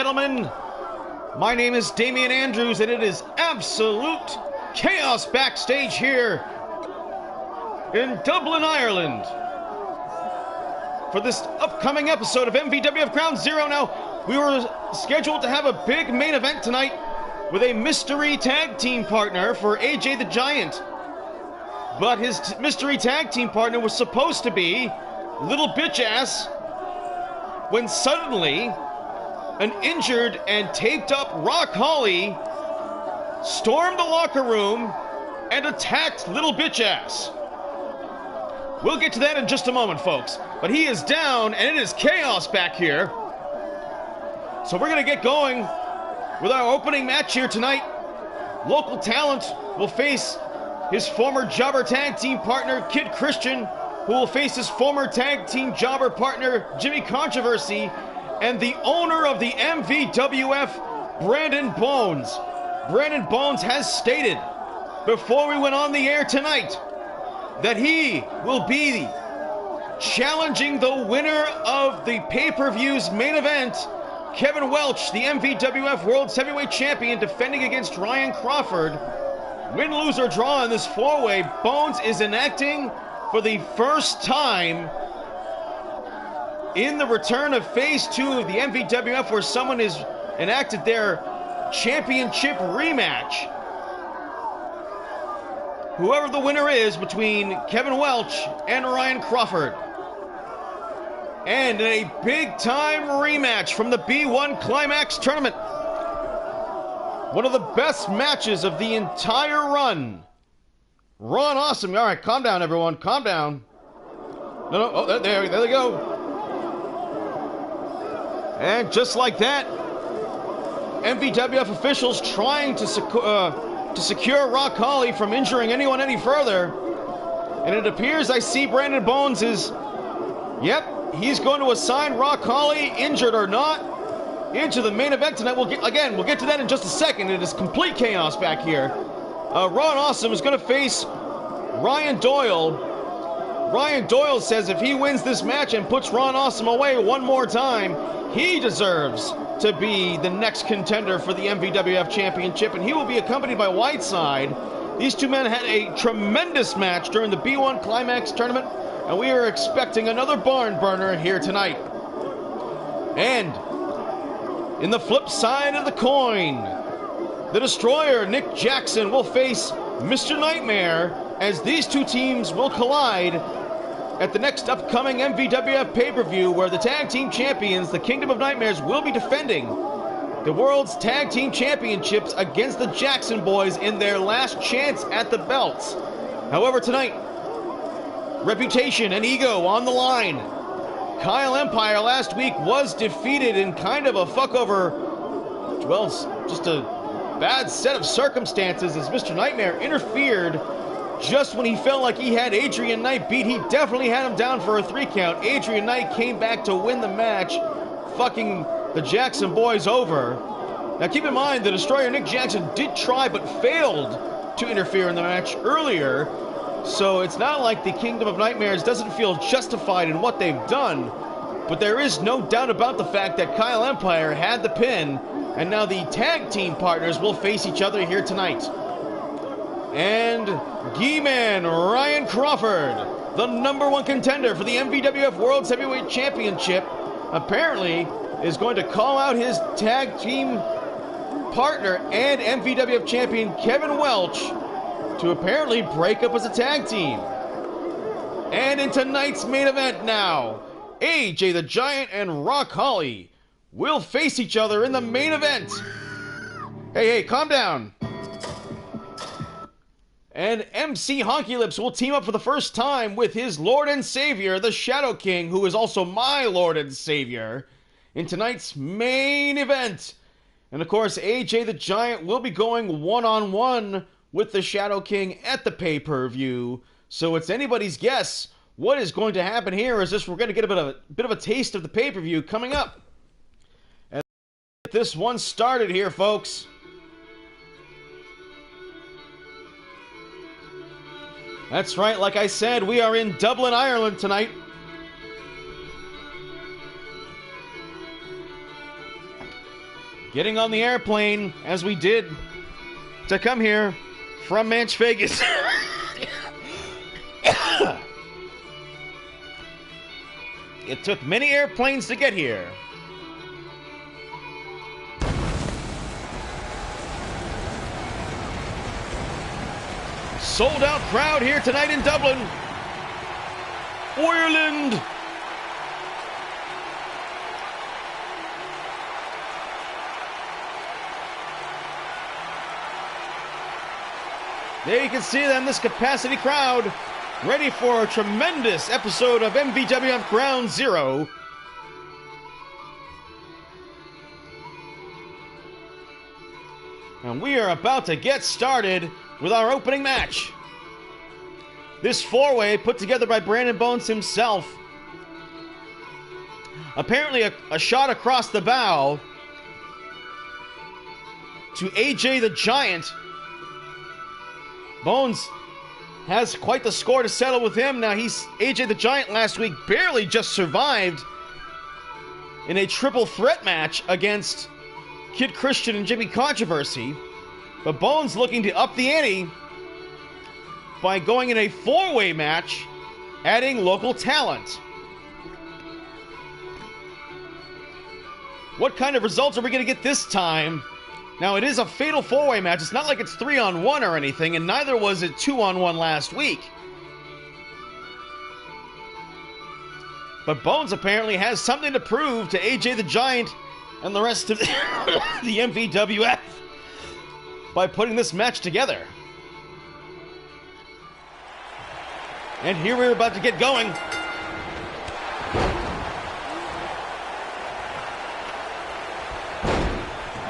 gentlemen, my name is Damian Andrews, and it is absolute chaos backstage here in Dublin, Ireland, for this upcoming episode of MVWF Ground Zero. Now, we were scheduled to have a big main event tonight with a mystery tag team partner for AJ the Giant, but his mystery tag team partner was supposed to be Little Bitch Ass, when suddenly an injured and taped up Rock Holly stormed the locker room and attacked Little Bitch Ass. We'll get to that in just a moment, folks, but he is down and it is chaos back here. So we're going to get going with our opening match here tonight. Local talent will face his former jobber tag team partner, Kid Christian, who will face his former tag team jobber partner, Jimmy Controversy, and the owner of the MVWF, Brandon Bones. Brandon Bones has stated before we went on the air tonight that he will be challenging the winner of the pay-per-view's main event, Kevin Welch, the MVWF World Heavyweight Champion, defending against Ryan Crawford. Win, lose, or draw in this four-way, Bones is enacting for the first time in the return of Phase 2 of the MVWF, where someone has enacted their championship rematch. Whoever the winner is between Kevin Welch and Ryan Crawford. And a big-time rematch from the B1 Climax Tournament. One of the best matches of the entire run. Raw and awesome. All right, calm down, everyone. Calm down. No. Oh, there they go. And just like that, MVWF officials trying to secure Rock Holly from injuring anyone any further. And it appears I see Brandon Bones is, yep, he's going to assign Rock Holly, injured or not, into the main event tonight. We'll get to that in just a second. It is complete chaos back here. Raw and Awesome is going to face Ryan Doyle. Ryan Doyle says if he wins this match and puts Ron Awesome away one more time, he deserves to be the next contender for the MVWF Championship, and he will be accompanied by Whiteside. These two men had a tremendous match during the B1 Climax Tournament, and we are expecting another barn burner here tonight. And in the flip side of the coin, the Destroyer, Nick Jackson, will face Mr. Nightmare, as these two teams will collide at the next upcoming MVWF pay-per-view, where the tag team champions, the Kingdom of Nightmares, will be defending the World's Tag Team Championships against the Jackson Boys in their last chance at the belts. However, tonight, reputation and ego on the line. Kyle Empire last week was defeated in kind of a fuck-over, well, just a bad set of circumstances, as Mr. Nightmare interfered just when he felt like he had Adrian Knight beat. He definitely had him down for a 3 count. Adrian Knight came back to win the match, fucking the Jackson Boys over. Now keep in mind, the Destroyer Nick Jackson did try but failed to interfere in the match earlier, so it's not like the Kingdom of Nightmares doesn't feel justified in what they've done, but there is no doubt about the fact that Kyle Empire had the pin, and now the tag team partners will face each other here tonight. And G-Man Ryan Crawford, the #1 contender for the MVWF World Heavyweight Championship, apparently is going to call out his tag team partner and MVWF champion Kevin Welch to apparently break up as a tag team. And in tonight's main event now, AJ the Giant and Rock Holly will face each other in the main event. Hey, calm down. And MC Honky Lips will team up for the first time with his Lord and Savior, the Shadow King, who is also my Lord and Savior, in tonight's main event. And of course, AJ the Giant will be going one-on-one with the Shadow King at the pay-per-view. So it's anybody's guess what is going to happen here. Is this we're going to get a bit of a taste of the pay-per-view coming up. And let's get this one started here, folks. That's right, like I said, we are in Dublin, Ireland tonight. getting on the airplane, as we did, to come here from Manch Vegas. It took many airplanes to get here. Sold out crowd here tonight in Dublin, Ireland. There you can see them, this capacity crowd, ready for a tremendous episode of MVWF Ground Zero. And we are about to get started with our opening match. This four-way put together by Brandon Bones himself. Apparently a shot across the bow to AJ the Giant. Bones has quite the score to settle with him. Now AJ the Giant last week barely just survived in a triple threat match against Kid Christian and Jimmy Controversy. But Bones looking to up the ante by going in a four-way match, adding local talent. What kind of results are we going to get this time? Now, it is a fatal four-way match. It's not like it's 3-on-1 or anything, and neither was it 2-on-1 last week. But Bones apparently has something to prove to AJ the Giant and the rest of the MVWF by putting this match together. And here we're about to get going.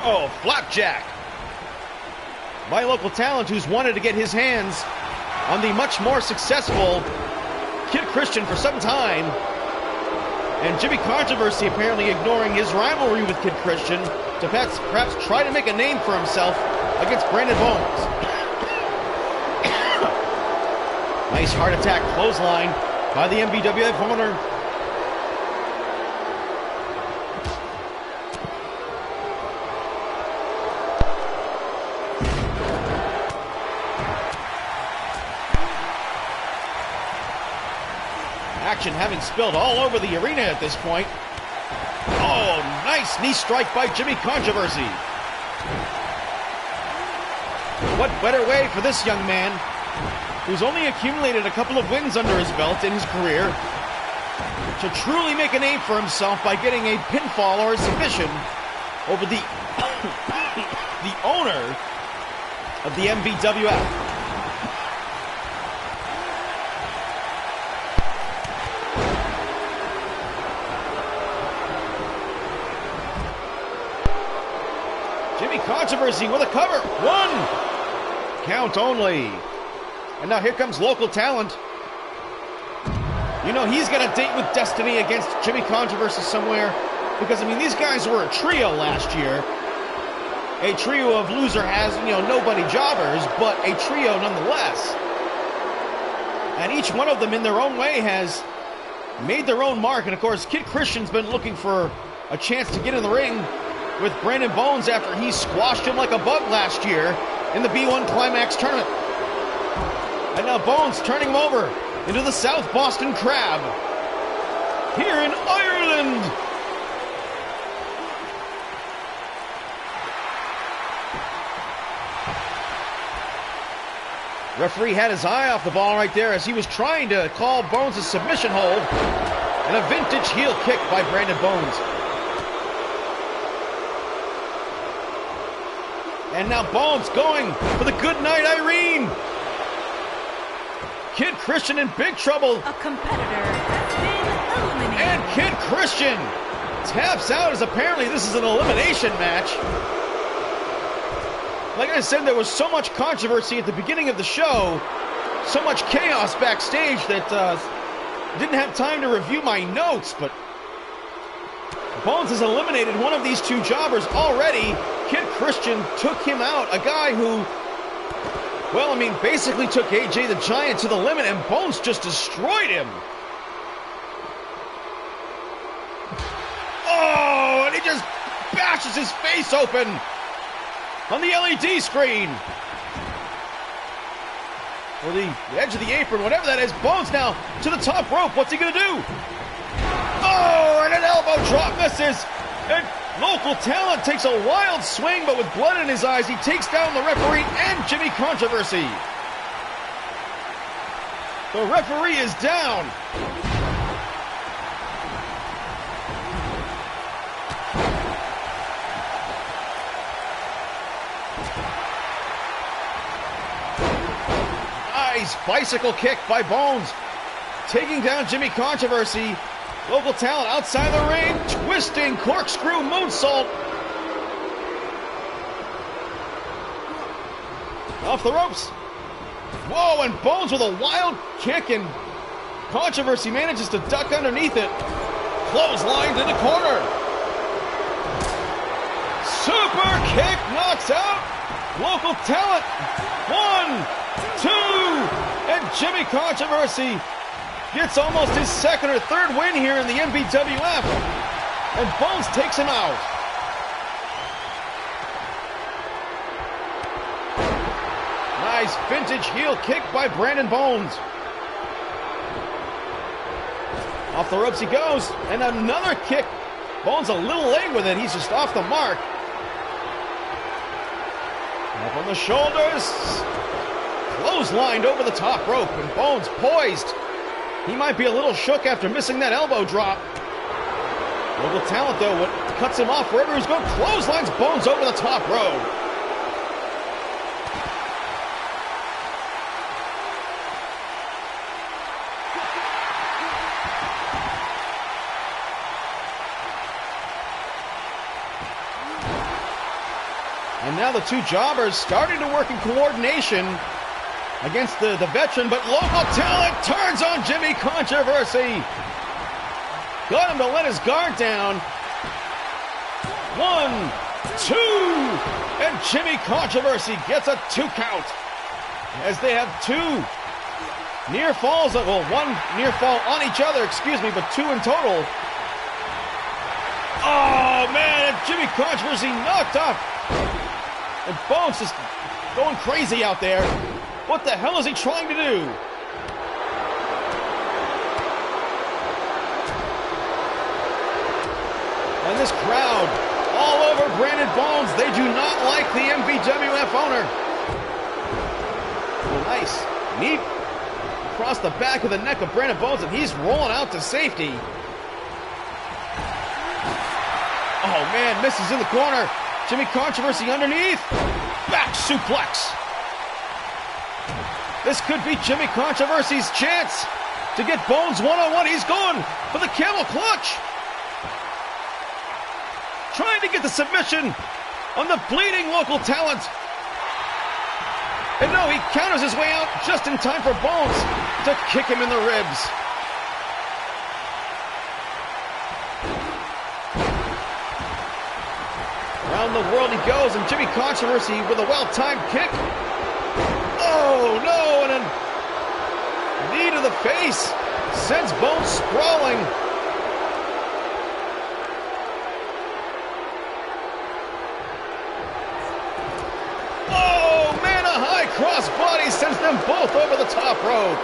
Oh, flapjack by local talent who's wanted to get his hands on the much more successful Kid Christian for some time. And Jimmy Controversy apparently ignoring his rivalry with Kid Christian to perhaps try to make a name for himself against Brandon Bones. Nice heart attack clothesline by the MVWF owner. Action having spilled all over the arena at this point. Oh, nice knee strike by Jimmy Controversy. What better way for this young man, who's only accumulated a couple of wins under his belt in his career, to truly make a name for himself by getting a pinfall or a submission over the the owner of the MVWF. Jimmy Controversy with a cover. One. Count only. And now here comes local talent. You know he's got a date with destiny against Jimmy Controversy somewhere. Because, I mean, these guys were a trio last year. A trio of loser has, nobody jobbers, but a trio nonetheless. And each one of them in their own way has made their own mark. And, of course, Kid Christian's been looking for a chance to get in the ring with Brandon Bones after he squashed him like a bug last year in the B1 Climax tournament. And now Bones turning him over into the South Boston Crab here in Ireland. Referee had his eye off the ball right there as he was trying to call Bones a submission hold, and a vintage heel kick by Brandon Bones. And now Bones going for the good night, Irene. Kid Christian in big trouble. A competitor has been eliminated. And Kid Christian taps out as apparently this is an elimination match. Like I said, there was so much controversy at the beginning of the show, so much chaos backstage that didn't have time to review my notes, but Bones has eliminated one of these two jobbers already. Kid Christian took him out, a guy who, well, I mean, basically took AJ the Giant to the limit, and Bones just destroyed him. Oh, and he just smashes his face open on the LED screen. Or the edge of the apron, whatever that is. Bones now to the top rope. What's he going to do? Oh, and an elbow drop misses. And Local Talent takes a wild swing, but with blood in his eyes, he takes down the referee and Jimmy Controversy. The referee is down. Nice bicycle kick by Bones, taking down Jimmy Controversy. Local Talent outside the ring, twisting corkscrew moonsault. Off the ropes. Whoa, and Bones with a wild kick, and Controversy manages to duck underneath it. Clotheslined in the corner. Super kick knocks out Local Talent. 1, 2, and Jimmy Controversy gets almost his second or third win here in the MVWF. And Bones takes him out. Nice vintage heel kick by Brandon Bones. Off the ropes he goes, and another kick. Bones a little late with it. He's just off the mark. Up on the shoulders. Clotheslined over the top rope, and Bones poised. He might be a little shook after missing that elbow drop. Local Talent, though, what cuts him off wherever he's going. Clotheslines Bones over the top rope. And now the two jobbers starting to work in coordination against the veteran, but Local Talent turns on Jimmy Controversy. Got him to let his guard down. 1, 2, and Jimmy Controversy gets a 2 count. As they have 2 near falls, well, 1 near fall on each other, excuse me, but 2 in total. Oh man, and Jimmy Controversy knocked off. And Bones just going crazy out there. What the hell is he trying to do? And this crowd all over Brandon Bones. They do not like the MVWF owner. Well, nice knee across the back of the neck of Brandon Bones, and he's rolling out to safety. Oh man, misses in the corner. Jimmy Controversy underneath. Back suplex. This could be Jimmy Controversy's chance to get Bones one-on-one. He's going for the camel clutch. Trying to get the submission on the bleeding Local Talent. And no, he counters his way out just in time for Bones to kick him in the ribs. Around the world he goes, and Jimmy Controversy with a well-timed kick. Oh no, and a knee to the face sends Bones sprawling. Oh man, a high crossbody sends them both over the top rope.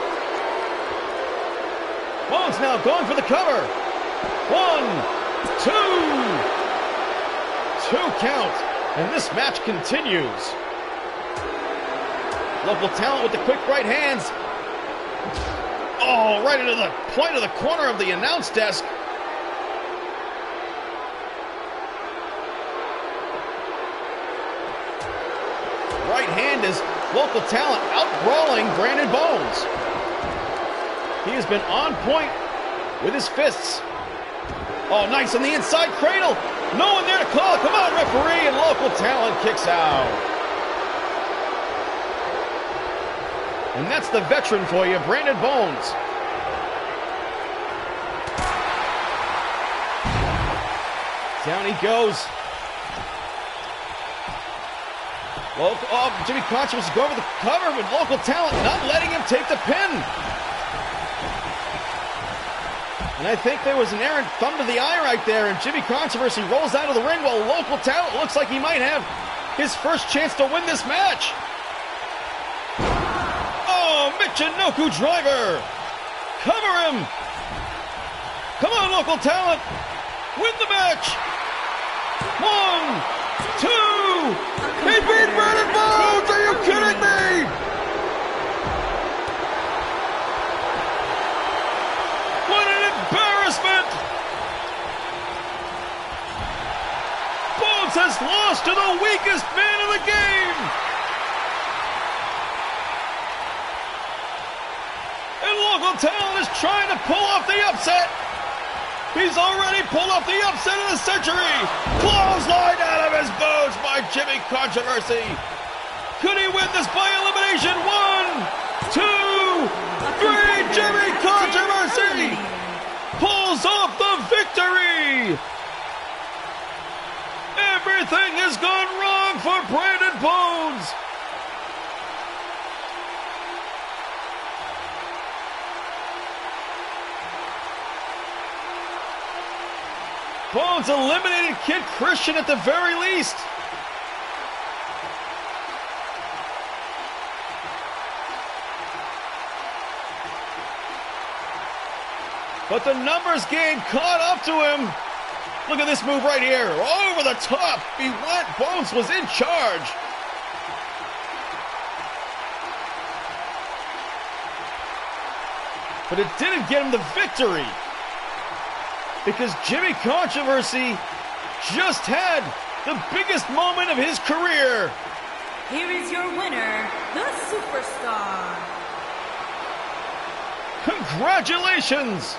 Bones now going for the cover. 1, 2. 2 count, and this match continues. Local Talent with the quick right hands. Oh, right into the point of the corner of the announce desk. Right hand is Local Talent out-brawling Brandon Bones. He has been on point with his fists. Oh, nice on the inside cradle. No one there to call. Come on, referee, and Local Talent kicks out. And that's the veteran for you, Brandon Bones. Down he goes. Jimmy Controversy going for the cover with Local Talent, not letting him take the pin. And I think there was an errant thumb to the eye right there, and Jimmy Controversy rolls out of the ring while Local Talent looks like he might have his first chance to win this match. Oh, Michinoku driver. Cover him. Come on, Local Talent. Win the match. 1, 2. He beat Brandon Bones. Are you kidding me? What an embarrassment. Bones has lost to the weakest man in the game. And Local Talent is trying to pull off the upset. He's already pulled off the upset of the century. Clothesline out of his boots by Jimmy Controversy. Could he win this by elimination? 1, 2, 3. Jimmy Controversy pulls off the victory. Everything has gone wrong for Brandon Bones. Bones eliminated Kid Christian at the very least. But the numbers game caught up to him. Look at this move right here. Over the top. He went. Bones was in charge. But it didn't get him the victory, because Jimmy Controversy just had the biggest moment of his career. Here is your winner, the Superstar. Congratulations!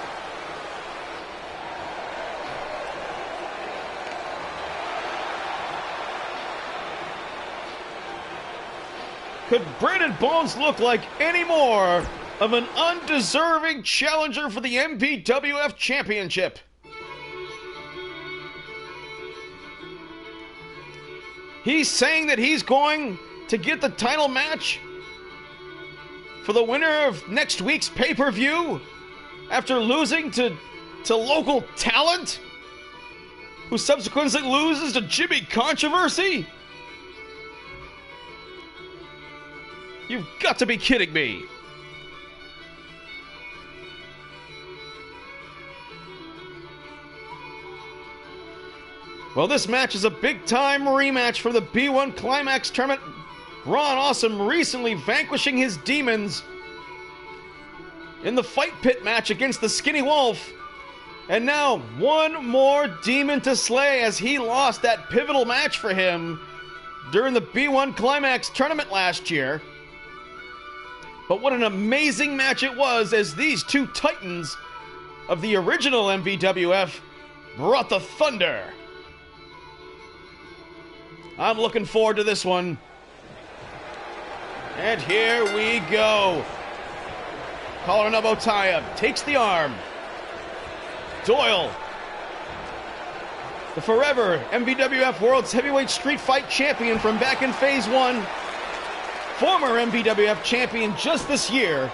Could Brandon Bones look like any more of an undeserving challenger for the MVWF Championship? He's saying that he's going to get the title match for the winner of next week's pay-per-view after losing to Local Talent, who subsequently loses to Jimmy Controversy? You've got to be kidding me. Well, this match is a big-time rematch for the B1 Climax Tournament. Ron Awesome recently vanquishing his demons in the Fight Pit match against the Skinny Wolf. And now, one more demon to slay, as he lost that pivotal match for him during the B1 Climax Tournament last year. But what an amazing match it was, as these two titans of the original MVWF brought the thunder. I'm looking forward to this one. And here we go. Collar and elbow tie-up. Takes the arm. Doyle, the forever MVWF World's Heavyweight Street Fight Champion from back in Phase 1. Former MVWF Champion just this year.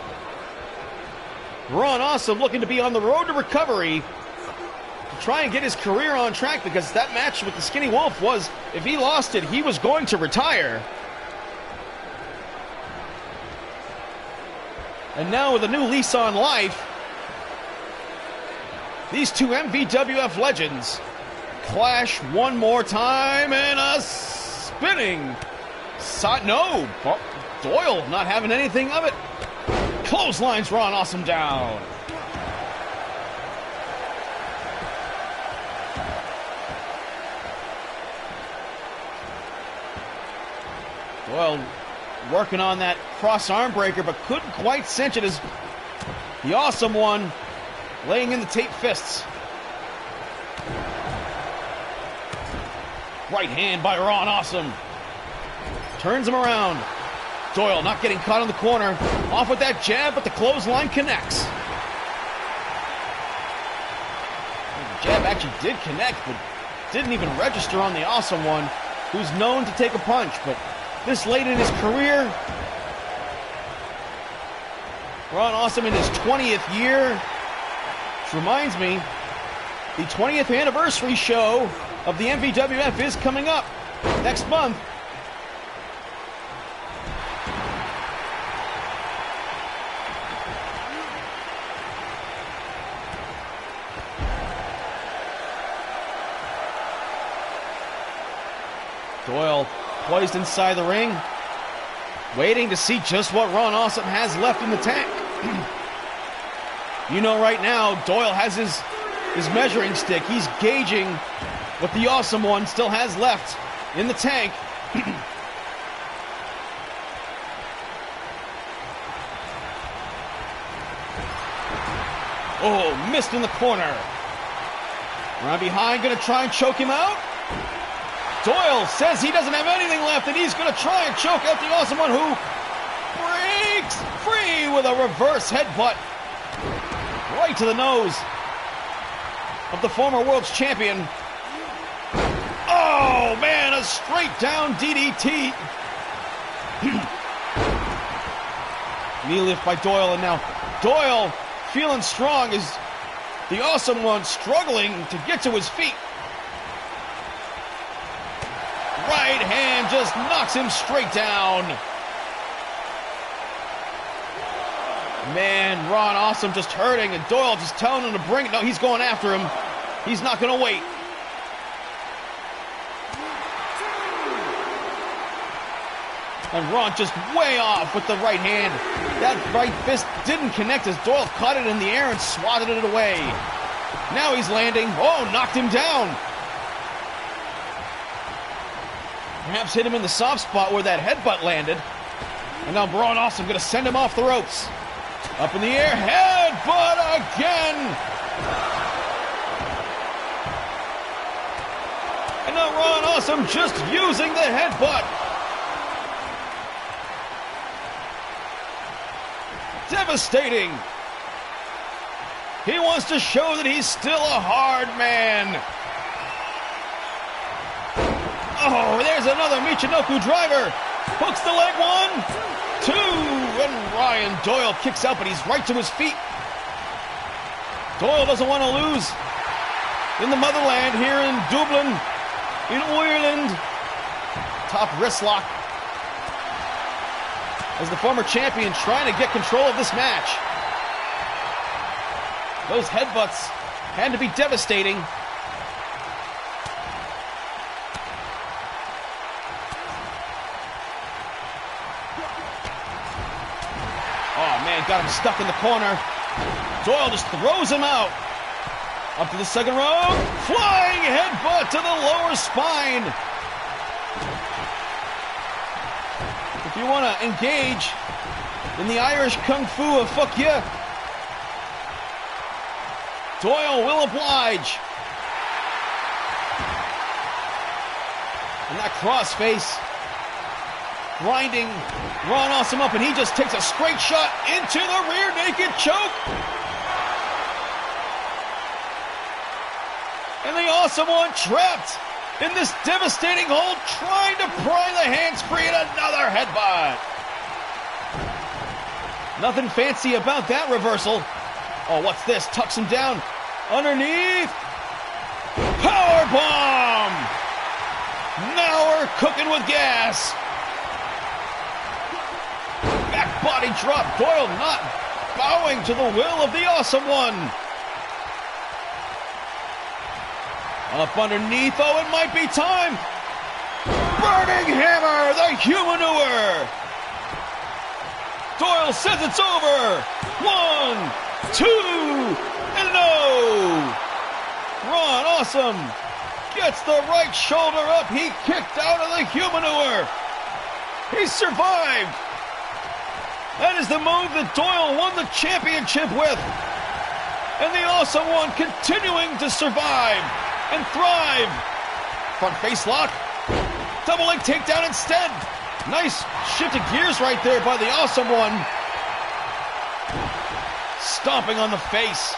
Ron Awesome looking to be on the road to recovery, to try and get his career on track, because that match with the Skinny Wolf was, if he lost it, he was going to retire. And now with a new lease on life, these two MVWF legends clash one more time, and a spinning no, Doyle not having anything of it. Clotheslines Ron Awesome down. Doyle working on that cross arm breaker, but couldn't quite cinch it, as the Awesome One laying in the tape fists. Right hand by Ron Awesome. Turns him around. Doyle not getting caught in the corner. Off with that jab, but the clothesline connects. The jab actually did connect, but didn't even register on the Awesome One, who's known to take a punch. But this late in his career, Ron Awesome in his 20th year, Which reminds me, the 20th anniversary show of the MVWF is coming up next month. Doyle poised inside the ring, waiting to see just what Ron Awesome has left in the tank. You know, right now, Doyle has his measuring stick. He's gauging what the Awesome One still has left in the tank. Oh, missed in the corner. Right behind, gonna try and choke him out. Doyle says he doesn't have anything left, and he's going to try and choke out the Awesome One, who breaks free with a reverse headbutt right to the nose of the former world's champion. Oh, man, a straight down DDT. Knee lift by Doyle, and now Doyle feeling strong as the Awesome One struggling to get to his feet. Right hand just knocks him straight down. Man, Ron Awesome just hurting, and Doyle just telling him to bring it. No, he's going after him. He's not going to wait. And Ron just way off with the right hand. That right fist didn't connect as Doyle caught it in the air and swatted it away. Now he's landing. Oh, knocked him down. Perhaps hit him in the soft spot where that headbutt landed. And now Ron Awesome going to send him off the ropes. Up in the air, headbutt again. And now Ron Awesome just using the headbutt. Devastating. He wants to show that he's still a hard man. Oh, there's another Michinoku driver. Hooks the leg, 1, 2, and Ryan Doyle kicks out, but he's right to his feet. Doyle doesn't want to lose in the motherland here in Dublin, in Ireland. Top wrist lock as the former champion trying to get control of this match. Those headbutts had to be devastating. Oh man, got him stuck in the corner. Doyle just throws him out. Up to the second row. Flying headbutt to the lower spine. If you want to engage in the Irish Kung Fu of fuck yeah, Doyle will oblige. And that crossface grinding Ron Awesome up, and he just takes a straight shot into the rear naked choke. And the Awesome One trapped in this devastating hold, trying to pry the hands free, and another headbutt. Nothing fancy about that reversal. Oh, what's this? Tucks him down underneath. Power bomb. Now we're cooking with gas. Back body drop. Doyle not bowing to the will of the Awesome One. Up underneath. Oh, it might be time. Burning hammer. The humanure. Doyle says it's over. 1, 2, and no. Ron Awesome gets the right shoulder up. He kicked out of the humanure. He survived. That is the move that Doyle won the championship with. And the Awesome One continuing to survive and thrive. Front face lock. Double leg takedown instead. Nice shift of gears right there by the Awesome One. Stomping on the face.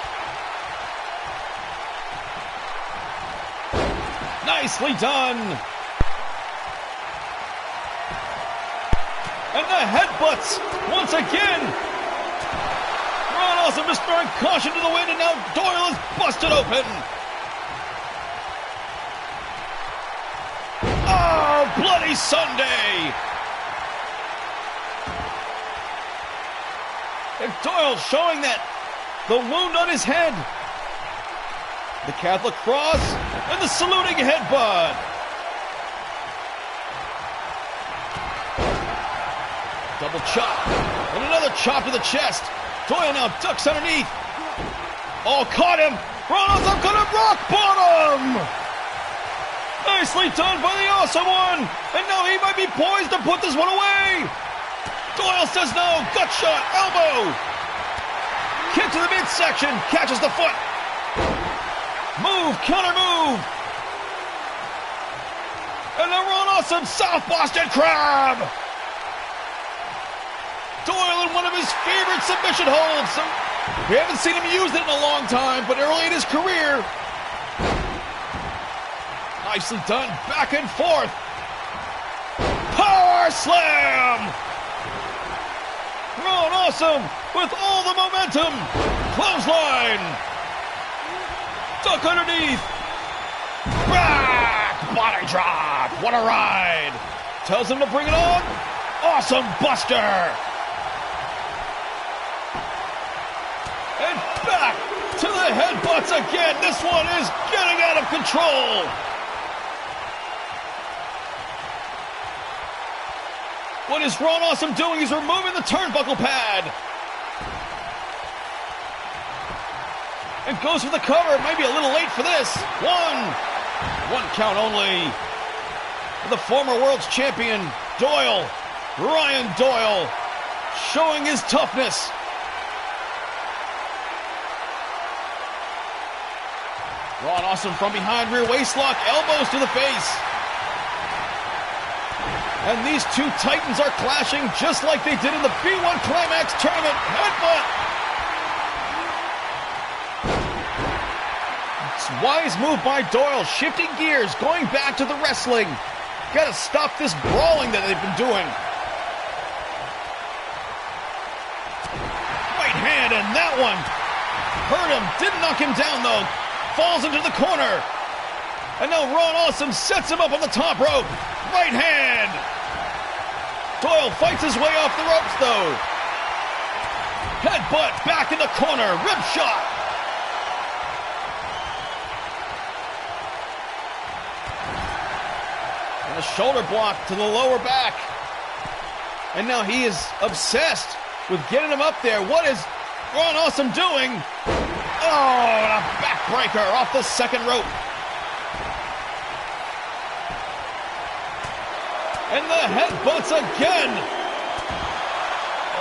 Nicely done. And the headbutts once again. Ron Awesome just throwing caution to the wind, and now Doyle is busted open. Oh, Bloody Sunday! And Doyle showing that the wound on his head. The Catholic cross and the saluting headbutt. Double chop and another chop to the chest. Doyle now ducks underneath. Oh, caught him. Ron Awesome gonna rock bottom. Nicely done by the Awesome One. And now he might be poised to put this one away. Doyle says no. Gut shot. Elbow. Kick to the midsection. Catches the foot. Move. Counter move. And then Ron Awesome South Boston Crab. Doyle in one of his favorite submission holds. So we haven't seen him use it in a long time, but early in his career. Nicely done. Back and forth. Power slam. Ron Awesome with all the momentum. Clothesline. Duck underneath. Back. Body drop. What a ride. Tells him to bring it on. Awesome Buster. And back to the headbutts again. This one is getting out of control. What is Ron Awesome doing? He's removing the turnbuckle pad. And goes for the cover. Maybe a little late for this. One count only. The former world's champion, Doyle. Ryan Doyle. Showing his toughness. Ron Awesome from behind, rear waistlock, elbows to the face. And these two titans are clashing just like they did in the B1 Climax tournament. Headbutt. It's a wise move by Doyle, shifting gears, going back to the wrestling. Got to stop this brawling that they've been doing. Right hand, and that one hurt him. Didn't knock him down, though. Falls into the corner. And now Ron Awesome sets him up on the top rope. Right hand. Doyle fights his way off the ropes, though. Headbutt back in the corner. Rib shot. And a shoulder block to the lower back. And now he is obsessed with getting him up there. What is Ron Awesome doing? Oh, and a backbreaker off the second rope. And the headbutts again.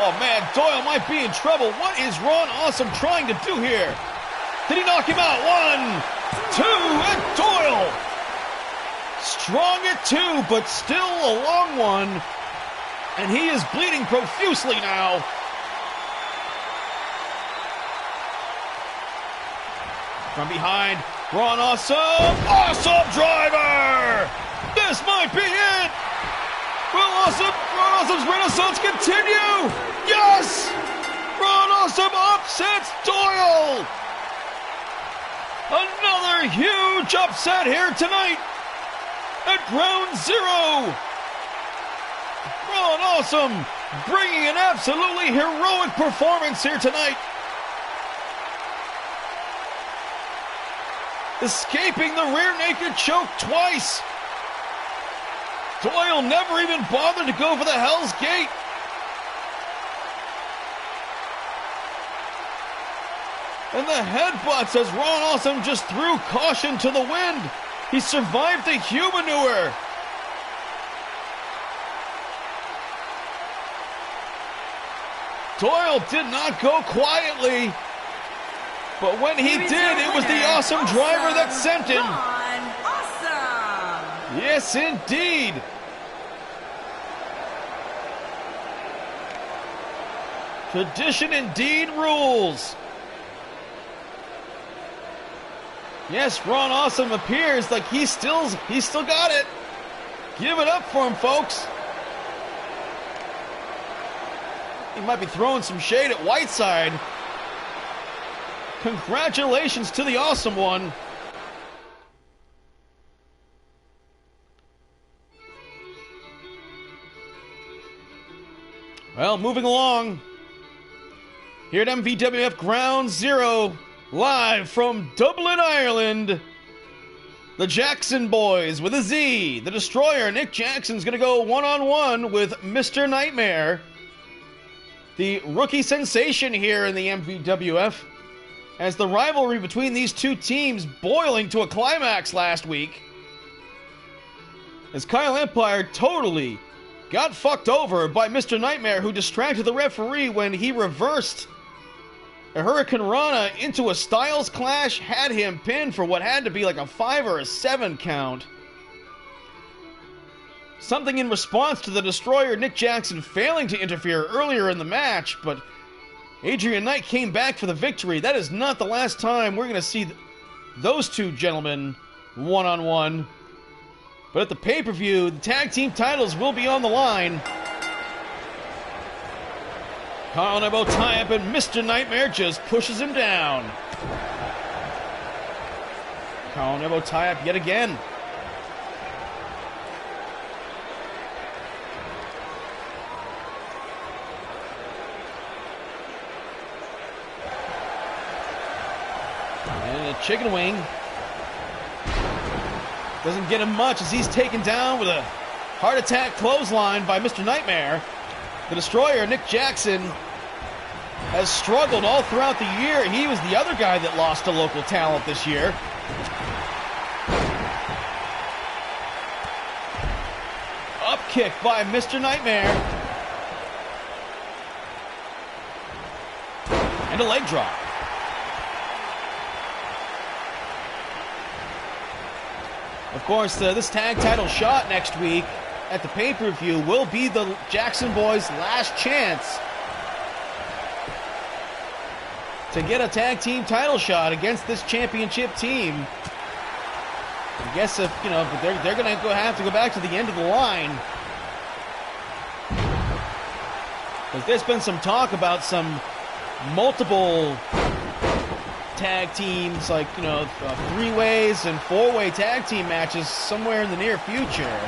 Oh, man, Doyle might be in trouble. What is Ron Awesome trying to do here? Did he knock him out? 1, 2, and Doyle. Strong at 2, but still a long one. And he is bleeding profusely now. From behind, Ron Awesome. Awesome driver. This might be it. Ron Awesome's renaissance continue. Yes! Ron Awesome upsets Doyle. Another huge upset here tonight at Ground Zero. Ron Awesome bringing an absolutely heroic performance here tonight. Escaping the rear naked choke twice. Doyle never even bothered to go for the Hell's Gate. And the headbutts as Ron Awesome just threw caution to the wind. He survived the humanure. Doyle did not go quietly. But when he did, it was the Awesome driver that sent him. Awesome! Yes, indeed. Tradition indeed rules. Yes, Ron Awesome appears like he's still got it. Give it up for him, folks. He might be throwing some shade at Whiteside. Congratulations to the awesome one. Well, moving along. Here at MVWF Ground Zero, live from Dublin, Ireland. The Jackson Boys with a Z. The Destroyer, Nick Jackson's going to go one-on-one with Mr. Nightmare. The rookie sensation here in the MVWF. As the rivalry between these two teams boiling to a climax last week. As Kyle Empire totally got fucked over by Mr. Nightmare, who distracted the referee when he reversed a Hurricane Rana into a Styles Clash, had him pinned for what had to be like a 5 or a 7 count. Something in response to the Destroyer Nick Jackson failing to interfere earlier in the match, but Adrian Knight came back for the victory. That is not the last time we're going to see those two gentlemen one-on-one. But at the pay-per-view, the tag team titles will be on the line. Carl Nebo tie-up and Mr. Nightmare just pushes him down. Carl Nebo tie-up yet again. And a chicken wing. Doesn't get him much as he's taken down with a heart attack clothesline by Mr. Nightmare. The Destroyer, Nick Jackson, has struggled all throughout the year. He was the other guy that lost to local talent this year. Up kick by Mr. Nightmare. And a leg drop. Of course, this tag title shot next week at the pay-per-view will be the Jackson Boys' last chance to get a tag team title shot against this championship team. I guess if, you know, but they're going to have to go back to the end of the line. Because there's been some talk about some multiple tag teams, like, you know, 3-ways and 4-way tag team matches somewhere in the near future.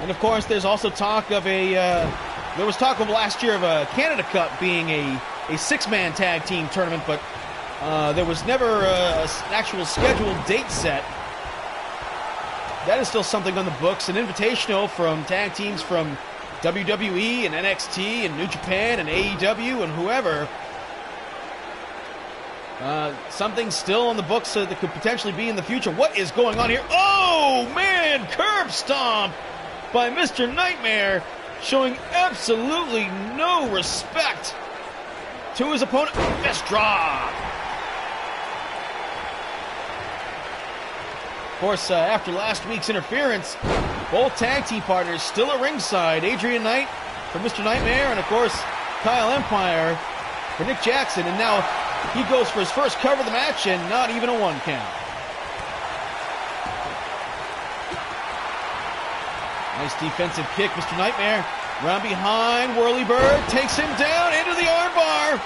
And of course, there's also talk of there was talk of last year of a Canada Cup being a 6-man tag team tournament, but there was never an actual scheduled date set. That is still something on the books. An invitational from tag teams from WWE and NXT and New Japan and AEW and whoever. Something still on the books that could potentially be in the future. What is going on here? Oh, man! Curb stomp by Mr. Nightmare, showing absolutely no respect to his opponent. Fist drop! Of course, after last week's interference, both tag team partners still at ringside. Adrian Knight for Mr. Nightmare, and of course, Kyle Empire for Nick Jackson. And now he goes for his first cover of the match, and not even a 1 count. Nice defensive kick, Mr. Nightmare. Round behind, Whirly Bird takes him down into the armbar.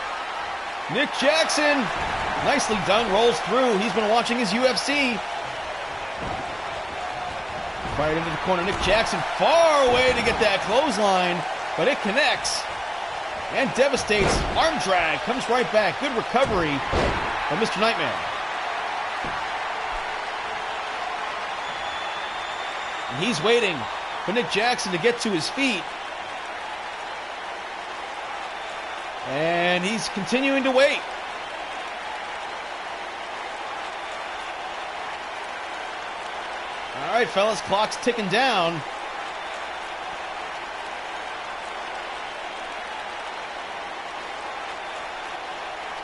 Nick Jackson, nicely done, rolls through. He's been watching his UFC. Right into the corner, Nick Jackson, far away to get that clothesline, but it connects and devastates. Arm drag, comes right back. Good recovery from Mr. Nightmare. And he's waiting for Nick Jackson to get to his feet. And he's continuing to wait. All right, fellas, clock's ticking down.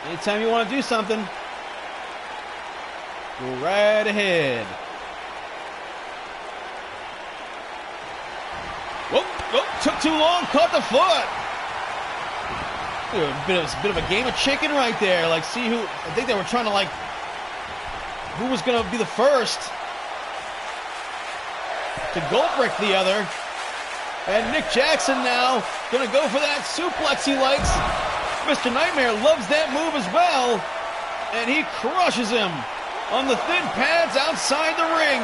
Anytime you want to do something, go right ahead. Whoa, took too long, caught the foot. A bit of a game of chicken right there. Like, see who, I think they were trying to, like, who was going to be the first to goal brick the other. And Nick Jackson now going to go for that suplex he likes. Mr. Nightmare loves that move as well, and he crushes him on the thin pads outside the ring.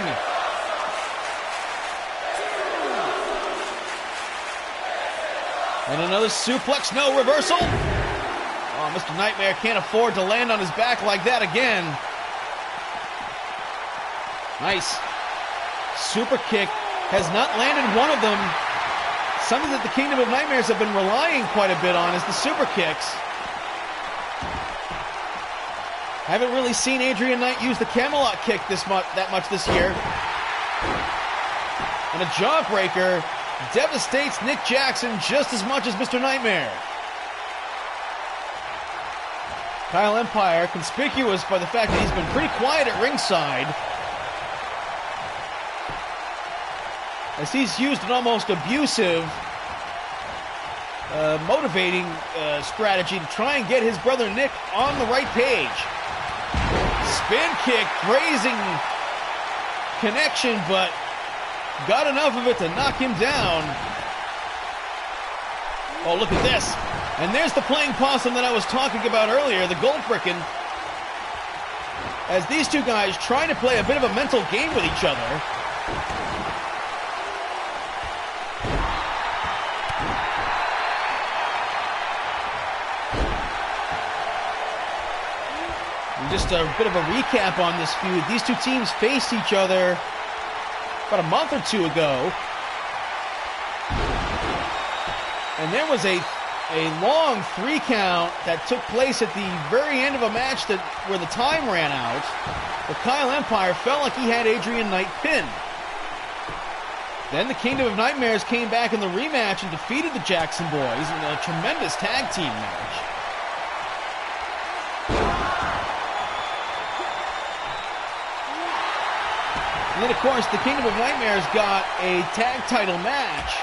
And another suplex, no reversal. Oh, Mr. Nightmare can't afford to land on his back like that again. Nice. Super kick has not landed one of them. Something that the Kingdom of Nightmares have been relying quite a bit on is the super kicks. Haven't really seen Adrian Knight use the Camelot kick that much this year. And a jawbreaker devastates Nick Jackson just as much as Mr. Nightmare. Kyle Empire, conspicuous by the fact that he's been pretty quiet at ringside, as he's used an almost abusive, motivating strategy to try and get his brother Nick on the right page. Spin kick, grazing connection, but got enough of it to knock him down. Oh, look at this. And there's the playing possum that I was talking about earlier, the Gold Frickin'. As these two guys trying to play a bit of a mental game with each other. Just a bit of a recap on this feud. These two teams faced each other about a month or two ago. And there was a long 3 count that took place at the very end of a match where the time ran out. But Kyle Empire felt like he had Adrian Knight pinned. Then the Kingdom of Nightmares came back in the rematch and defeated the Jackson Boys in a tremendous tag team match. And then, of course, the Kingdom of Nightmares got a tag title match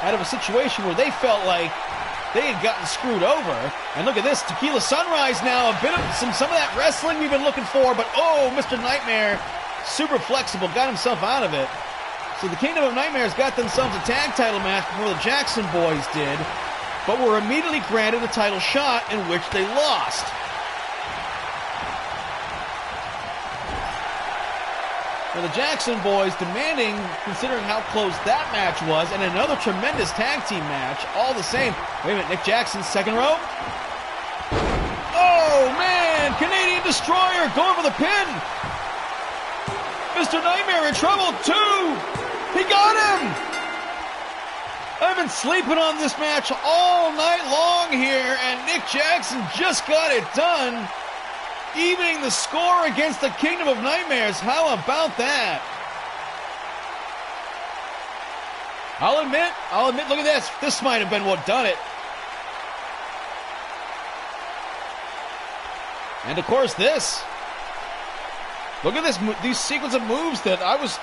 out of a situation where they felt like they had gotten screwed over. And look at this, Tequila Sunrise now, a bit of some of that wrestling we've been looking for, but oh, Mr. Nightmare, super flexible, got himself out of it. So the Kingdom of Nightmares got themselves a tag title match before the Jackson Boys did, but were immediately granted a title shot in which they lost. For the Jackson Boys demanding, considering how close that match was, and another tremendous tag team match, all the same. Wait a minute, Nick Jackson's second rope. Oh, man! Canadian Destroyer going for the pin! Mr. Nightmare in trouble, too! He got him! I've been sleeping on this match all night long here, and Nick Jackson just got it done. Evening the score against the Kingdom of Nightmares. How about that? I'll admit, look at this. This might have been what done it. And of course this. Look at this, these sequence of moves that I was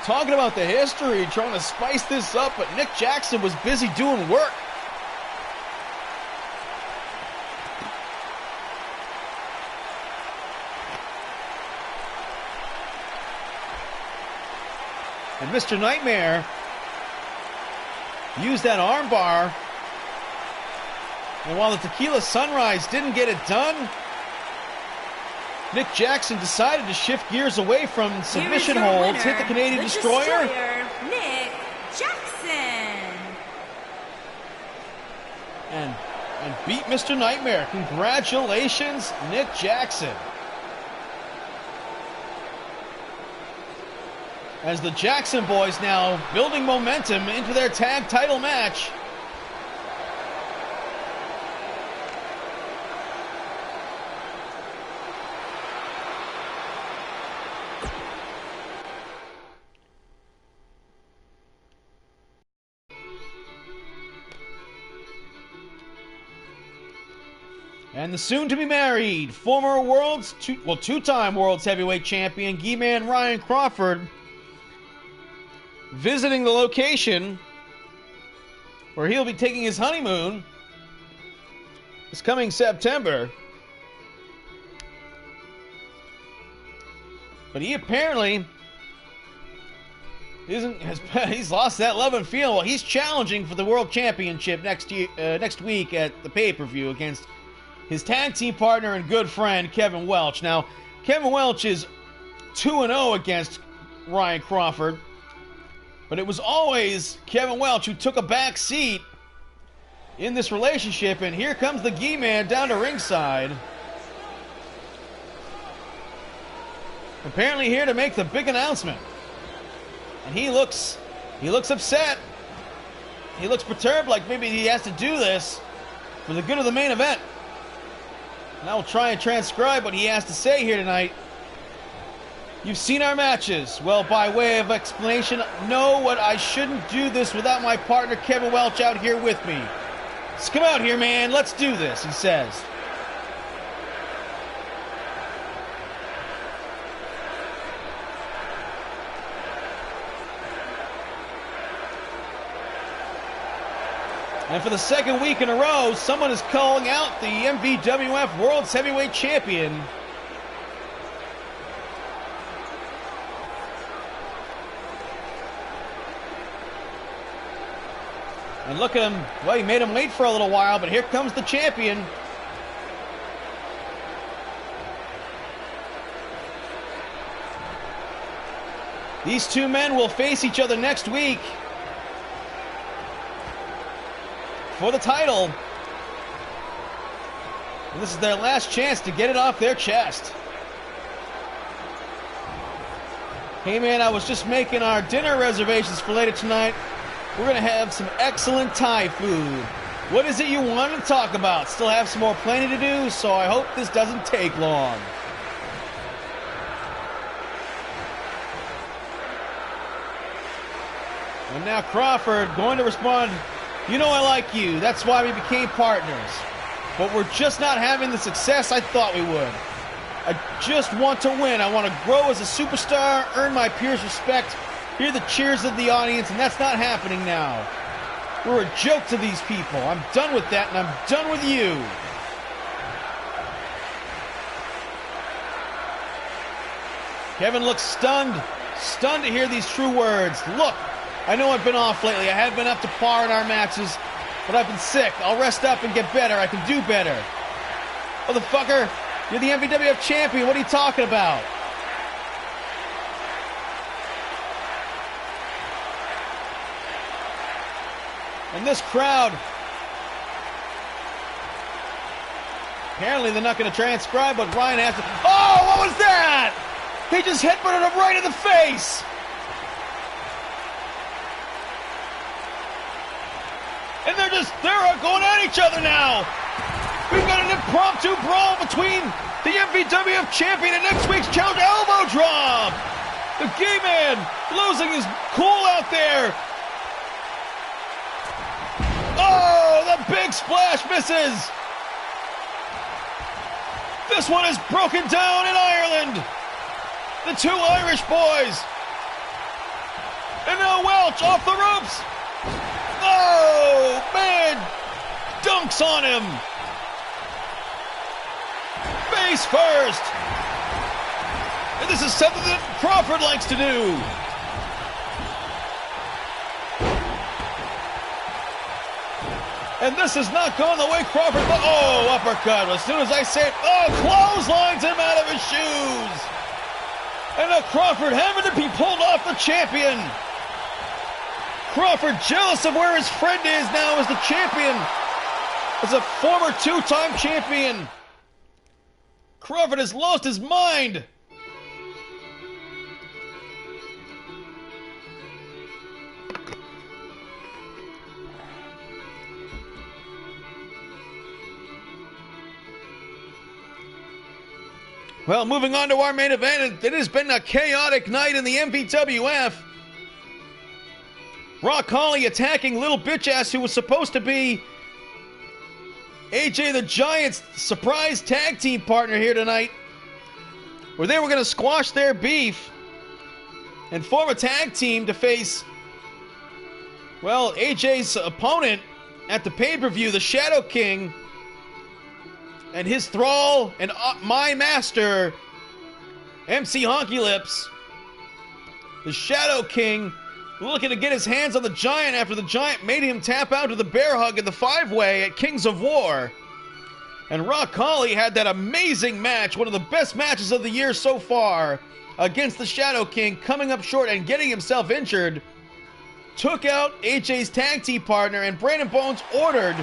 talking about the history, trying to spice this up, but Nick Jackson was busy doing work. And Mr. Nightmare used that armbar. And while the Tequila Sunrise didn't get it done, Nick Jackson decided to shift gears away from submission holds, hit the Canadian Destroyer. Nick Jackson. And beat Mr. Nightmare. Congratulations, Nick Jackson. As the Jackson Boys now building momentum into their tag title match. And the soon-to-be-married former two-time World's Heavyweight Champion, Guy-Man Ryan Crawford, visiting the location where he'll be taking his honeymoon this coming September. But he apparently He's lost that love and feel. Well, he's challenging for the World Championship next week at the pay-per-view against his tag team partner and good friend, Kevin Welch. Now, Kevin Welch is 2-0 against Ryan Crawford, but it was always Kevin Welch who took a back seat in this relationship, and here comes the Gi Man down to ringside. Apparently here to make the big announcement. And he looks upset. He looks perturbed, like maybe he has to do this for the good of the main event. And I will try and transcribe what he has to say here tonight. You've seen our matches. Well, by way of explanation, know what I shouldn't do this without my partner Kevin Welch out here with me. Let's come out here, man. Let's do this, he says. And for the second week in a row, someone is calling out the MVWF World's Heavyweight Champion. And look at him. Well, he made him wait for a little while, but here comes the champion. These two men will face each other next week for the title. And this is their last chance to get it off their chest. Hey man, I was just making our dinner reservations for later tonight. We're gonna have some excellent Thai food. What is it you want to talk about? Still have some more planning to do, so I hope this doesn't take long. And now Crawford going to respond, you know I like you, that's why we became partners. But we're just not having the success I thought we would. I just want to win. I want to grow as a superstar, earn my peers' respect, hear the cheers of the audience, and that's not happening now. We're a joke to these people. I'm done with that, and I'm done with you. Kevin looks stunned to hear these true words. Look, I know I've been off lately. I haven't been up to par in our matches, but I've been sick. I'll rest up and get better. I can do better. Motherfucker, you're the MVWF champion. What are you talking about? And this crowd, apparently they're not going to transcribe, but Ryan has to. Oh, what was that? He just headbutted him right in the face. And they're going at each other now. We've got an impromptu brawl between the MVWF champion and next week's challenge. Elbow drop. The Gi Man losing his cool out there. Oh, the big splash misses. This one is broken down in Ireland. The two Irish boys. And now Welch off the ropes. Oh, man. Dunks on him. Face first. And this is something that Crawford likes to do. And this is not going the way Crawford thought. Oh, uppercut. As soon as I say it, oh, clotheslines him out of his shoes. And now Crawford having to be pulled off the champion. Crawford jealous of where his friend is now as the champion. As a former two-time champion. Crawford has lost his mind. Well, moving on to our main event, it has been a chaotic night in the MVWF. Rock Holly attacking little bitch ass who was supposed to be AJ the Giant's surprise tag team partner here tonight, where they were going to squash their beef and form a tag team to face, well, AJ's opponent at the pay-per-view, the Shadow King, and his thrall and my master, MC Honky Lips. The Shadow King looking to get his hands on the Giant after the Giant made him tap out to the bear hug in the 5-way at Kings of War. And Rock Holly had that amazing match, one of the best matches of the year so far, against the Shadow King, coming up short and getting himself injured. Took out AJ's tag team partner, and Brandon Bones ordered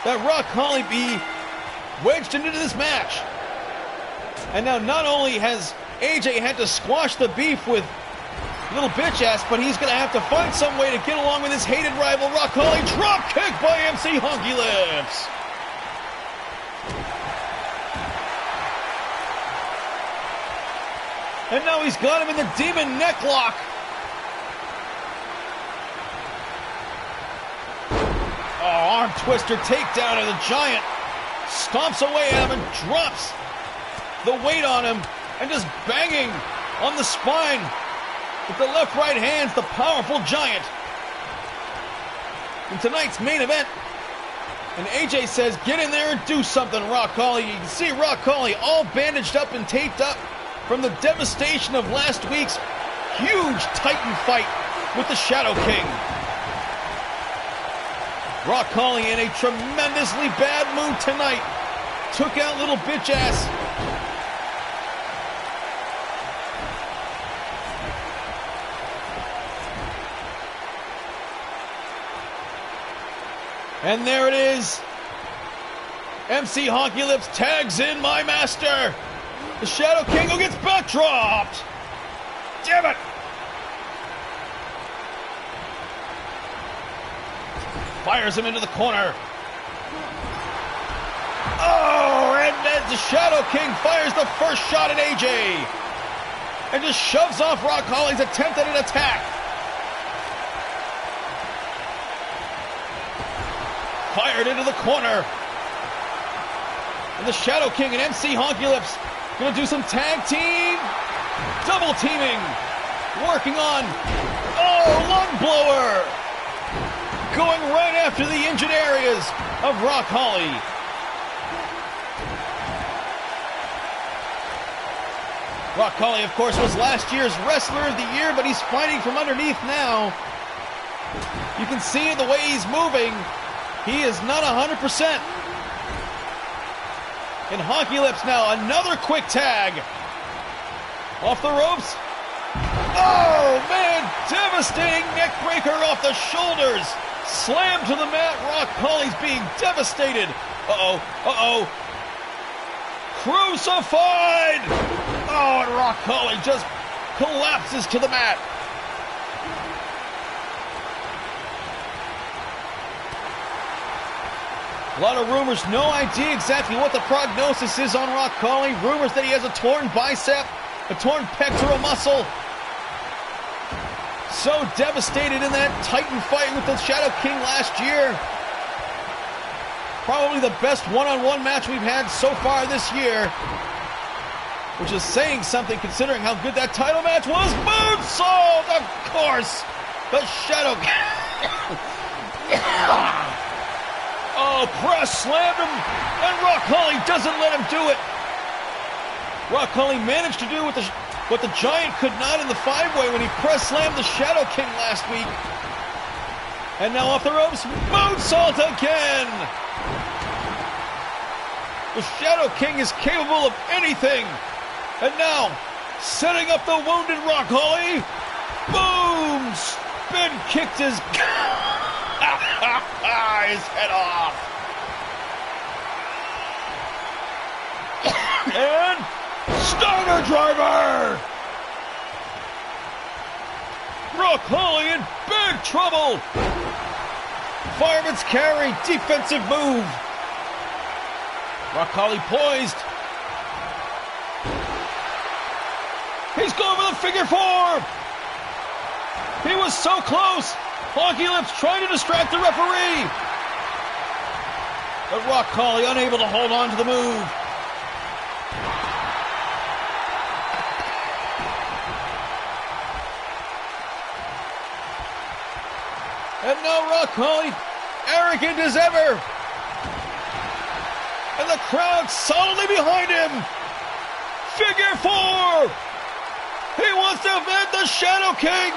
that Rock Holly be wedged into this match. And now not only has AJ had to squash the beef with little bitch ass, but he's going to have to find some way to get along with his hated rival Rock Holly. Drop kick by MC Honky Lips. And now he's got him in the demon neck lock. Oh, arm twister takedown, and the Giant stomps away at him and drops the weight on him and just banging on the spine with the left-right hands, the powerful Giant. In tonight's main event, and AJ says, get in there and do something, Rock Holly. You can see Rock Holly all bandaged up and taped up from the devastation of last week's huge Titan fight with the Shadow King. Rock Holly in a tremendously bad mood tonight. Took out little bitch ass. And there it is. MC Honky Lips tags in my master. The Shadow King, who gets backdropped. Damn it. Fires him into the corner. Oh, and then the Shadow King fires the first shot at AJ. And just shoves off Rock Holly's attempt at an attack. Fired into the corner. And the Shadow King and MC Honky Lips gonna do some tag team double teaming. Working on, lung blower. Going right after the injured areas of Rock Holly. Rock Holly, of course, was last year's Wrestler of the Year, but he's fighting from underneath now. You can see the way he's moving. He is not 100%. And Honky Lips now, another quick tag. Off the ropes. Oh, man, devastating neck breaker off the shoulders. Slam to the mat. Rock Holly's being devastated. Uh-oh. Crucified. Oh, and Rock Holly just collapses to the mat. A lot of rumors, no idea exactly what the prognosis is on Rock Holly. Rumors that he has a torn bicep, a torn pectoral muscle. So devastated in that Titan fight with the Shadow King last year. Probably the best one-on-one match we've had so far this year. Which is saying something considering how good that title match was. Moonsault, of course. The Shadow King. Oh, press slammed him. And Rock Holly doesn't let him do it. Rock Holly managed to do what the Giant could not in the 5-way when he press slammed the Shadow King last week. And now off the ropes, moonsault again. The Shadow King is capable of anything. And now, setting up the wounded Rock Holly. Boom! Spin kicked his head off. And Steiner driver. Rock Holly in big trouble. Fireman's carry, defensive move. Rock Holly poised. He's going for the figure 4. He was so close. Honky Lips trying to distract the referee. But Rock Holly unable to hold on to the move. And now Rock Holly, arrogant as ever. And the crowd solidly behind him. Figure 4. He wants to evade the Shadow King.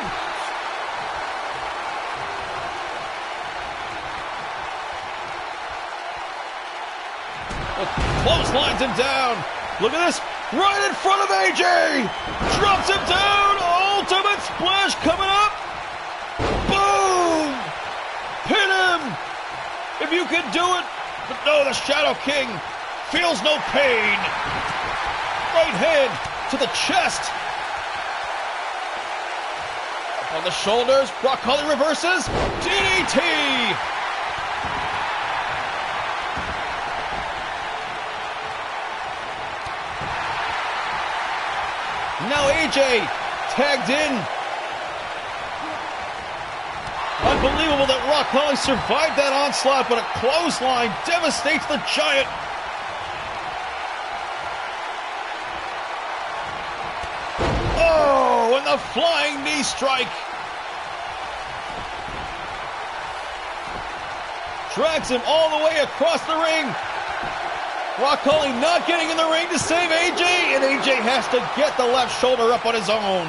Clotheslines him down. Look at this. Right in front of AJ. Drops him down. Ultimate splash coming up. Boom. Pin him. If you can do it. But no, the Shadow King feels no pain. Right hand to the chest. Up on the shoulders. Rock Holly reverses. DDT. Now AJ tagged in. Unbelievable that Rock Holly survived that onslaught, but a clothesline devastates the Giant. Oh, and the flying knee strike. Drags him all the way across the ring. Rock Holly not getting in the ring to save AJ, and AJ has to get the left shoulder up on his own.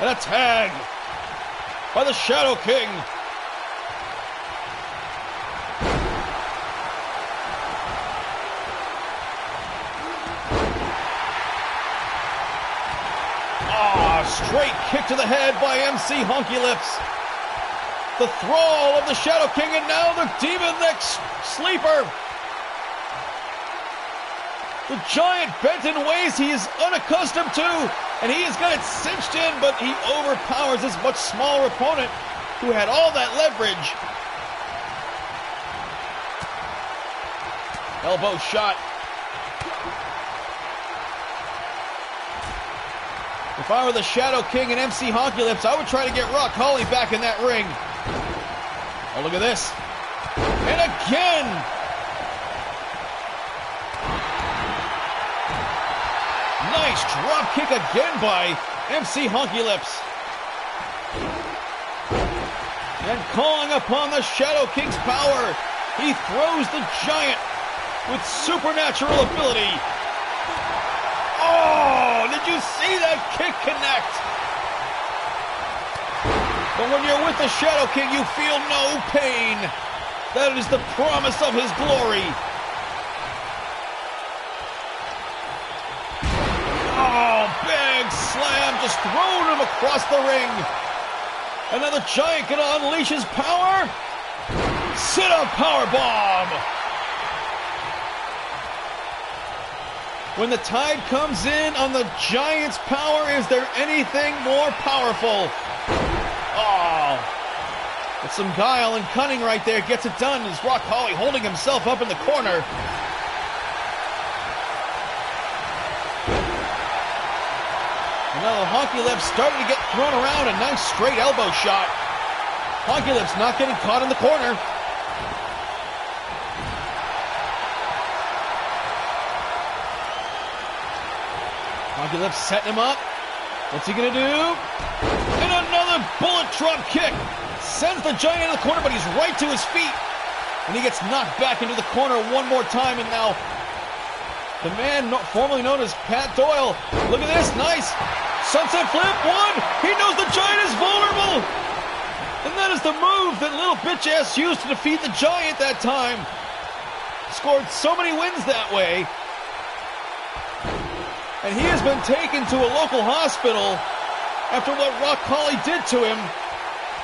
And a tag by the Shadow King. Straight kick to the head by MC Honky Lips. The thrall of the Shadow King, and now the Demon Neck Sleeper. The Giant bent in ways he is unaccustomed to, and he has got it cinched in, but he overpowers his much smaller opponent who had all that leverage. Elbow shot. If I were the Shadow King and MC Honky Lips, I would try to get Rock Holly back in that ring. Oh, look at this. And again. Nice drop kick again by MC Honky Lips. And calling upon the Shadow King's power, he throws the Giant with supernatural ability. Oh, did you see that kick connect? But when you're with the Shadow King, you feel no pain. That is the promise of his glory. Oh, big slam, just throwing him across the ring. And now the Giant gonna unleash his power. Sit-up powerbomb. When the tide comes in on the Giant's power, is there anything more powerful? Oh, with some guile and cunning right there, gets it done as Rock Holly holding himself up in the corner. And now the Honky Lips starting to get thrown around, a nice straight elbow shot. Honky Lips not getting caught in the corner. Honky Lips setting him up. What's he gonna do? And another bullet drop kick. Sends the Giant in the corner, but he's right to his feet. And he gets knocked back into the corner one more time, and now the man formerly known as Pat Doyle. Look at this, nice. Sunset flip, one. He knows the Giant is vulnerable. And that is the move that little bitch ass used to defeat the Giant that time. Scored so many wins that way. And he has been taken to a local hospital after what Rock Holly did to him.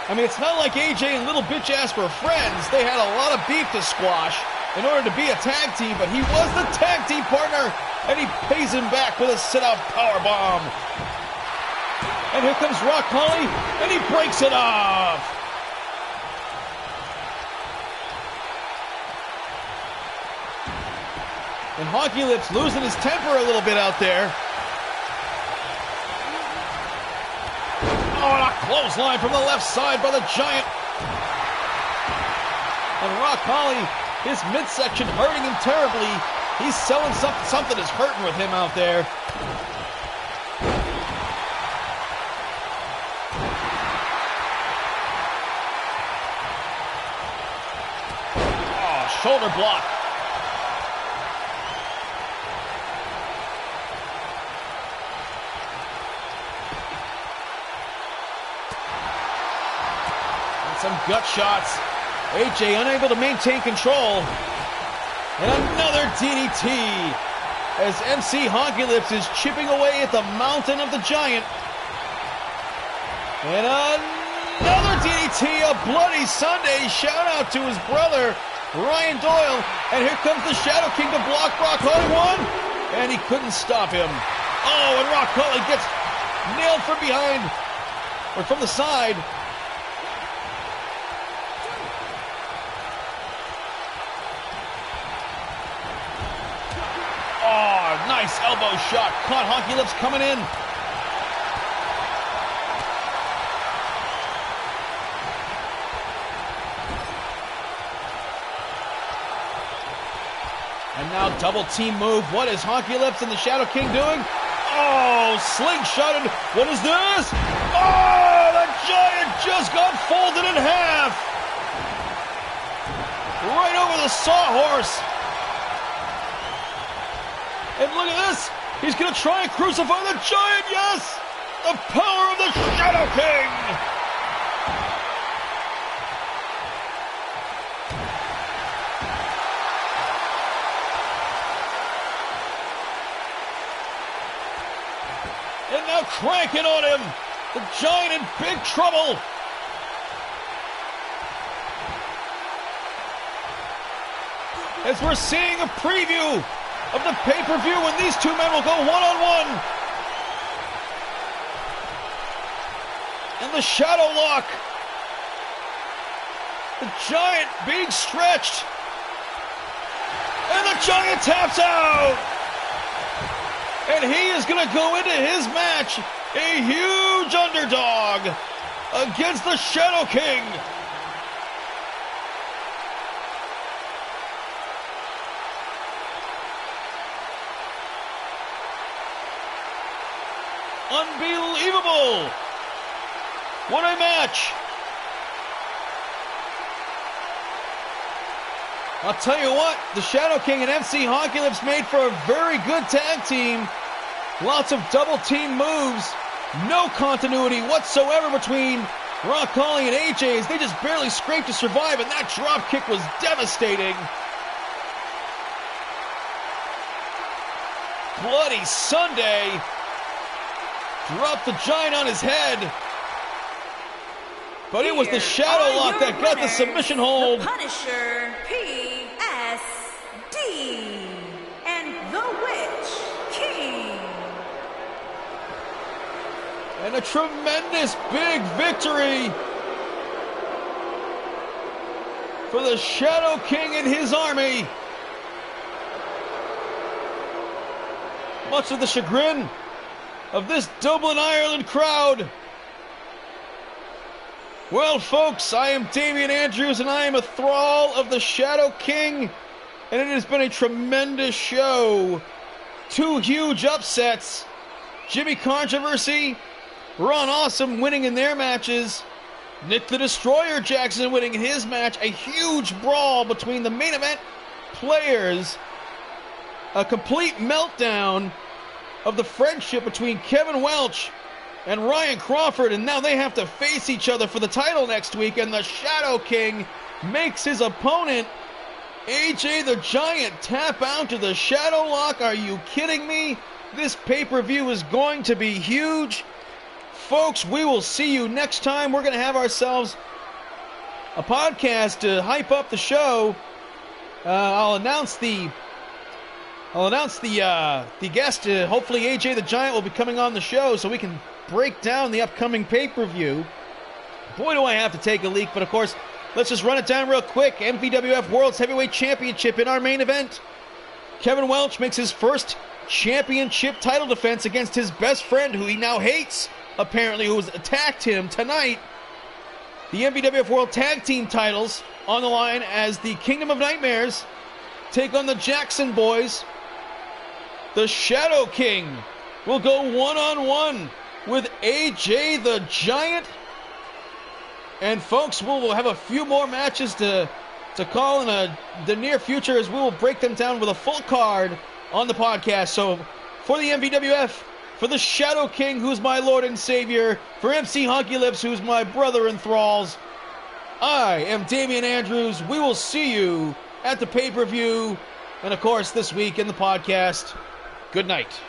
I mean, it's not like AJ and little bitch ass were friends. They had a lot of beef to squash in order to be a tag team, but he was the tag team partner, and he pays him back with a sit-out powerbomb. And here comes Rock Holly, and he breaks it off. And Honky Lips losing his temper a little bit out there. Oh, and a clothesline from the left side by the Giant. And Rock Holly, his midsection hurting him terribly. He's selling something is hurting with him out there. Oh, shoulder block. Some gut shots. AJ unable to maintain control. And another DDT as MC Honky Lips is chipping away at the mountain of the Giant. And another DDT, a Bloody Sunday. Shout out to his brother, Ryan Doyle. And here comes the Shadow King to block Rock Holly. One. And he couldn't stop him. Oh, and Rock Holly gets nailed from behind, or from the side. Oh, nice elbow shot. Caught Honky Lips coming in. And now double team move. What is Honky Lips and the Shadow King doing? Oh, slingshotted. What is this? Oh, the Giant just got folded in half. Right over the sawhorse. And look at this. He's going to try and crucify the Giant. Yes! The power of the Shadow King. And now cranking on him. The Giant in big trouble. As we're seeing a preview of the pay-per-view when these two men will go one-on-one. And the Shadow Lock. The Giant being stretched. And the Giant taps out. And he is going to go into his match a huge underdog against the Shadow King. Unbelievable! What a match! I'll tell you what, the Shadow King and MC Honky Lips made for a very good tag team. Lots of double team moves. No continuity whatsoever between Rock Holly and AJ as they just barely scraped to survive, and that drop kick was devastating. Bloody Sunday. Dropped the Giant on his head. But it was the Shadow Lock that got the submission hold. The Punisher, PSD, and the Witch King. And a tremendous big victory for the Shadow King and his army. Much of the chagrin of this Dublin, Ireland crowd. Well, folks, I am Damian Andrews, and I am a thrall of the Shadow King, and it has been a tremendous show. Two huge upsets. Jimmy Controversy, Ron Awesome winning in their matches. Nick the Destroyer Jackson winning in his match. A huge brawl between the main event players. A complete meltdown of the friendship between Kevin Welch and Ryan Crawford, and now they have to face each other for the title next week, and the Shadow King makes his opponent, AJ the Giant, tap out to the Shadow Lock. Are you kidding me? This pay-per-view is going to be huge. Folks, we will see you next time. We're going to have ourselves a podcast to hype up the show. I'll announce the guest. Hopefully AJ the Giant will be coming on the show so we can break down the upcoming pay-per-view. Boy, do I have to take a leak, but of course, let's just run it down real quick. MVWF World's Heavyweight Championship in our main event. Kevin Welch makes his first championship title defense against his best friend, who he now hates, apparently, who has attacked him tonight. The MVWF World Tag Team titles on the line as the Kingdom of Nightmares take on the Jackson Boys. The Shadow King will go one-on-one with AJ the Giant. And folks, we'll have a few more matches to call in the near future, as we will break them down with a full card on the podcast. So for the MVWF, for the Shadow King, who's my Lord and Savior, for MC Honky Lips, who's my brother in thralls, I am Damian Andrews. We will see you at the pay-per-view And of course, this week in the podcast, good night.